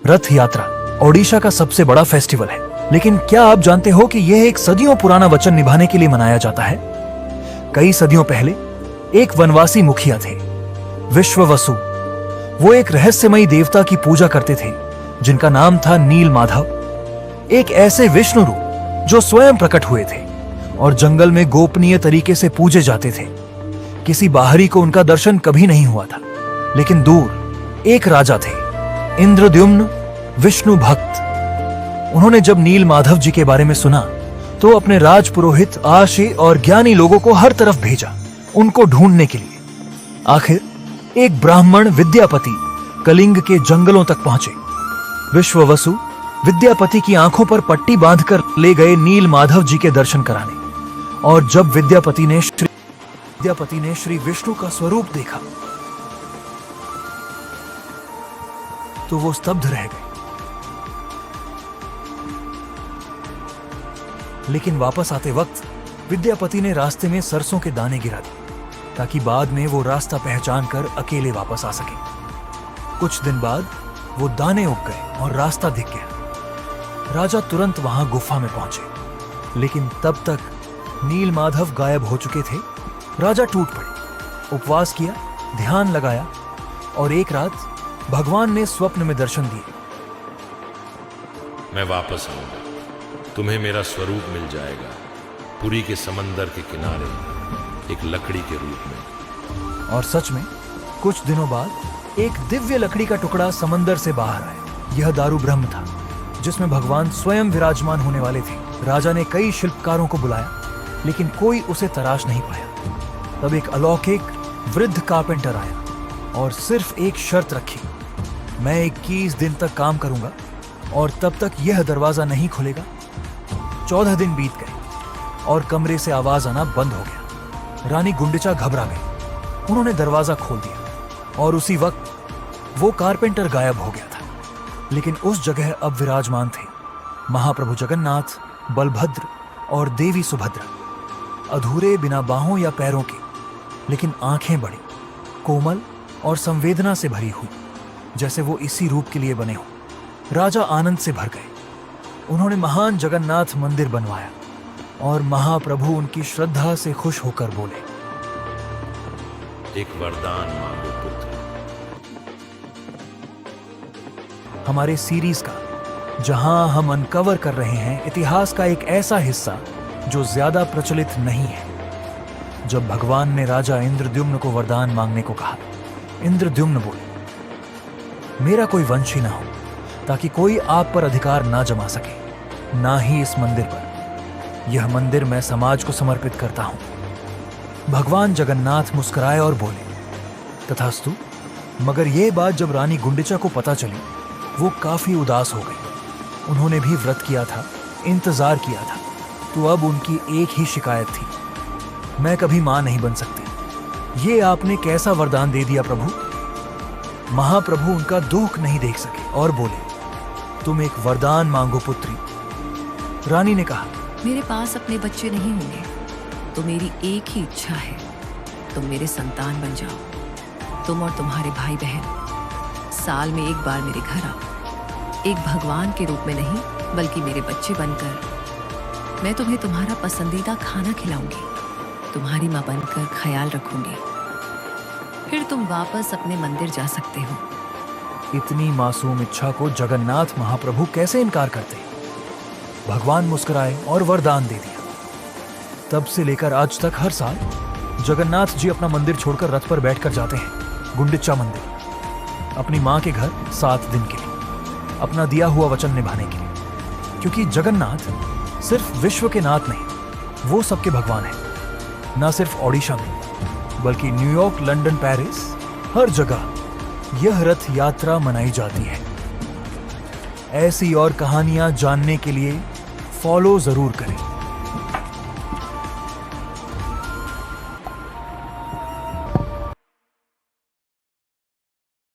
रथ यात्रा ओडिशा का सबसे बड़ा फेस्टिवल है, लेकिन क्या आप जानते हो कि यह एक सदियों पुराना वचन निभाने के लिए मनाया जाता है। कई सदियों पहले एक वनवासी मुखिया थे, विश्ववसु। वो एक रहस्यमयी देवता की पूजा करते थे जिनका नाम था नील माधव, एक ऐसे विष्णु रूप जो स्वयं प्रकट हुए थे और जंगल में गोपनीय तरीके से पूजे जाते थे। किसी बाहरी को उनका दर्शन कभी नहीं हुआ था, लेकिन दूर एक राजा थे, इंद्रद्युम्न, विष्णु भक्त। उन्होंने जब नील माधव जी के बारे में सुना तो अपने राजपुरोहित, आशी और ज्ञानी लोगों को हर तरफ भेजा उनको ढूंढने के लिए। आखिर एक ब्राह्मण विद्यापति कलिंग के जंगलों तक पहुंचे। विश्ववसु विद्यापति की आंखों पर पट्टी बांधकर ले गए नील माधव जी के दर्शन कराने, और जब विद्यापति ने श्री विष्णु का स्वरूप देखा तो वो स्तब्ध रह गए। लेकिन वापस आते वक्त विद्यापति ने रास्ते में सरसों के दाने गिरा दिए ताकि बाद में वो रास्ता पहचान कर अकेले वापस आ सके। कुछ दिन बाद वो दाने उग गए और रास्ता दिख गया। राजा तुरंत वहां गुफा में पहुंचे, लेकिन तब तक नील माधव गायब हो चुके थे। राजा टूट पड़े, उपवास किया, ध्यान लगाया, और एक रात भगवान ने स्वप्न में दर्शन दिए। मैं वापस आऊंगा, तुम्हें मेरा स्वरूप मिल जाएगा, पुरी के समंदर के किनारे एक लकड़ी के रूप में। और सच में कुछ दिनों बाद एक दिव्य लकड़ी का टुकड़ा समंदर से बाहर आया। यह दारू ब्रह्म था जिसमें भगवान स्वयं विराजमान होने वाले थे। राजा ने कई शिल्पकारों को बुलाया, लेकिन कोई उसे तराश नहीं पाया। तब एक अलौकिक वृद्ध कारपेंटर आया और सिर्फ एक शर्त रखी, मैं 21 दिन तक काम करूंगा और तब तक यह दरवाजा नहीं खुलेगा। 14 दिन बीत गए और कमरे से आवाज आना बंद हो गया। रानी गुंडिचा घबरा गई। उन्होंने दरवाजा खोल दिया और उसी वक्त वो कारपेंटर गायब हो गया था। लेकिन उस जगह अब विराजमान थे महाप्रभु जगन्नाथ, बलभद्र और देवी सुभद्रा, अधूरे, बिना बाहों या पैरों के, लेकिन आंखें बड़ी, कोमल और संवेदना से भरी हुई, जैसे वो इसी रूप के लिए बने हो। राजा आनंद से भर गए। उन्होंने महान जगन्नाथ मंदिर बनवाया और महाप्रभु उनकी श्रद्धा से खुश होकर बोले, एक वरदान मांगो पुत्र। हमारे सीरीज का जहां हम अनकवर कर रहे हैं इतिहास का एक ऐसा हिस्सा जो ज्यादा प्रचलित नहीं है। जब भगवान ने राजा इंद्रद्युम्न को वरदान मांगने को कहा, इंद्रद्युम्न बोले, मेरा कोई वंशी ना हो ताकि कोई आप पर अधिकार ना जमा सके, ना ही इस मंदिर पर। यह मंदिर मैं समाज को समर्पित करता हूं। भगवान जगन्नाथ मुस्कुराए और बोले, तथास्तु। मगर यह बात जब रानी गुंडिचा को पता चली, वो काफी उदास हो गई। उन्होंने भी व्रत किया था, इंतजार किया था, तो अब उनकी एक ही शिकायत थी, मैं कभी मां नहीं बन सकती। ये आपने कैसा वरदान दे दिया प्रभु। महाप्रभु उनका दुख नहीं देख सके और बोले, तुम एक वरदान मांगो पुत्री। रानी ने कहा, मेरे पास अपने बच्चे नहीं होंगे तो मेरी एक ही इच्छा है, तुम मेरे संतान बन जाओ। तुम और तुम्हारे भाई बहन साल में एक बार मेरे घर आओ, एक भगवान के रूप में नहीं बल्कि मेरे बच्चे बनकर। मैं तुम्हें तुम्हारा पसंदीदा खाना खिलाऊंगी, तुम्हारी मां बनकर ख्याल रखूंगी। फिर तुम वापस अपने मंदिर जा सकते हो। इतनी मासूम इच्छा को जगन्नाथ महाप्रभु कैसे इनकार करते। भगवान मुस्कुराए और वरदान दे दिया। तब से लेकर आज तक हर साल जगन्नाथ जी अपना मंदिर छोड़कर रथ पर बैठकर जाते हैं गुंडिचा मंदिर, अपनी मां के घर 7 दिन के लिए, अपना दिया हुआ वचन निभाने के लिए। क्योंकि जगन्नाथ सिर्फ विश्व के नाथ नहीं, वो सबके भगवान है। ना सिर्फ ओडिशा में बल्कि न्यूयॉर्क, लंदन, पेरिस, हर जगह यह रथ यात्रा मनाई जाती है। ऐसी और कहानियां जानने के लिए फॉलो जरूर करें।